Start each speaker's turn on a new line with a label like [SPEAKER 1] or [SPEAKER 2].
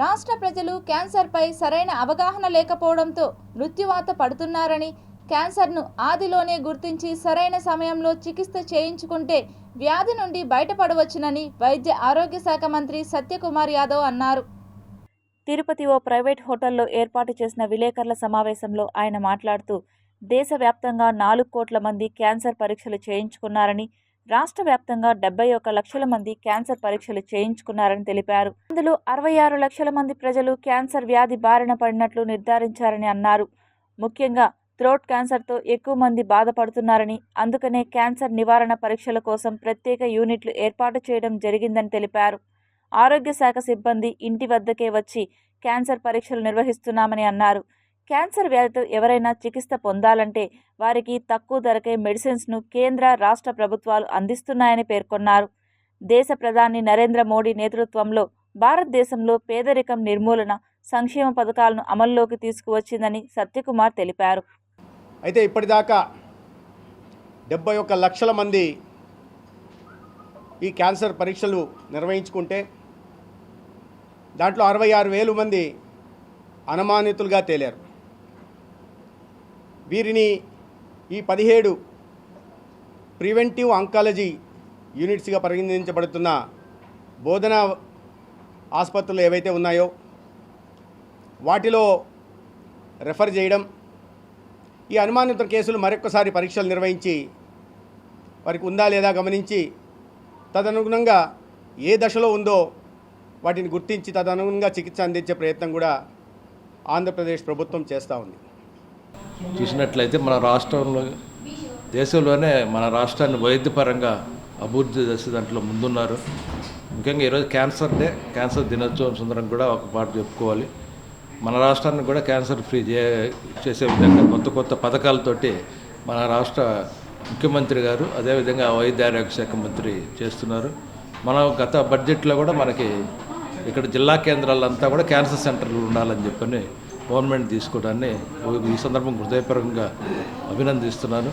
[SPEAKER 1] రాష్ట్ర ప్రజలు క్యాన్సర్పై సరైన అవగాహన లేకపోవడంతో మృత్యువాత పడుతున్నారని, క్యాన్సర్ను ఆదిలోనే గుర్తించి సరైన సమయంలో చికిత్స చేయించుకుంటే వ్యాధి నుండి బయటపడవచ్చునని వైద్య ఆరోగ్య శాఖ మంత్రి సత్యకుమార్ యాదవ్ అన్నారు. తిరుపతి ఓ ప్రైవేట్ హోటల్లో ఏర్పాటు చేసిన విలేకరుల సమావేశంలో ఆయన మాట్లాడుతూ, దేశవ్యాప్తంగా 4 కోట్ల మంది క్యాన్సర్ పరీక్షలు చేయించుకున్నారని, రాష్ట్ర వ్యాప్తంగా 71 లక్షల మంది క్యాన్సర్ పరీక్షలు చేయించుకున్నారని తెలిపారు. అందులో 66 లక్షల మంది ప్రజలు క్యాన్సర్ వ్యాధి బారిన పడినట్లు నిర్ధారించారని అన్నారు. ముఖ్యంగా థ్రోట్ క్యాన్సర్తో ఎక్కువ మంది బాధపడుతున్నారని, అందుకనే క్యాన్సర్ నివారణ పరీక్షల కోసం ప్రత్యేక యూనిట్లు ఏర్పాటు చేయడం జరిగిందని తెలిపారు. ఆరోగ్య శాఖ సిబ్బంది ఇంటి వద్దకే వచ్చి క్యాన్సర్ పరీక్షలు నిర్వహిస్తున్నామని అన్నారు. క్యాన్సర్ వ్యాధితో ఎవరైనా చికిత్స పొందాలంటే వారికి తక్కువ ధరకే మెడిసిన్స్ను కేంద్ర, రాష్ట్ర ప్రభుత్వాలు అందిస్తున్నాయని పేర్కొన్నారు. దేశ ప్రధాని నరేంద్ర మోడీ నేతృత్వంలో భారతదేశంలో పేదరికం నిర్మూలన, సంక్షేమ పథకాలను అమల్లోకి తీసుకువచ్చిందని సత్యకుమార్ తెలిపారు.
[SPEAKER 2] అయితే ఇప్పటిదాకా 71 లక్షల మంది ఈ క్యాన్సర్ పరీక్షలు నిర్వహించుకుంటే దాంట్లో 66,000 మంది అనుమానితులుగా తేలారు. వీరిని ఈ 17 ప్రివెంటివ్ ఆంకాలజీ యూనిట్స్గా పరిగణించబడుతున్న బోధన ఆసుపత్రులు ఏవైతే ఉన్నాయో వాటిలో రెఫర్ చేయడం, ఈ అనుమానిత కేసులు మరొకసారి పరీక్షలు నిర్వహించి వారికి ఉందా లేదా గమనించి తదనుగుణంగా ఏ దశలో ఉందో వాటిని గుర్తించి తదనుగుణంగా చికిత్స అందించే ప్రయత్నం కూడా ఆంధ్రప్రదేశ్ ప్రభుత్వం చేస్తూ ఉంది.
[SPEAKER 3] చూసినట్లయితే మన రాష్ట్రంలో, దేశంలోనే మన రాష్ట్రాన్ని వైద్యపరంగా అభివృద్ధి చేసే దాంట్లో ముందున్నారు. ముఖ్యంగా ఈరోజు క్యాన్సర్ డే, క్యాన్సర్ దినోత్సవం సుందరం కూడా ఒక పాట చెప్పుకోవాలి. మన రాష్ట్రాన్ని కూడా క్యాన్సర్ ఫ్రీ చేసే విధంగా కొత్త పథకాలతోటి మన రాష్ట్ర ముఖ్యమంత్రి గారు, అదేవిధంగా వైద్య ఆరోగ్య శాఖ మంత్రి చేస్తున్నారు. మన గత బడ్జెట్లో కూడా మనకి ఇక్కడ జిల్లా కేంద్రాలంతా కూడా క్యాన్సర్ సెంటర్లు ఉండాలని చెప్పని గవర్నమెంట్ తీసుకోవడాన్ని ఈ సందర్భం హృదయపూర్వకంగా అభినందిస్తున్నాను.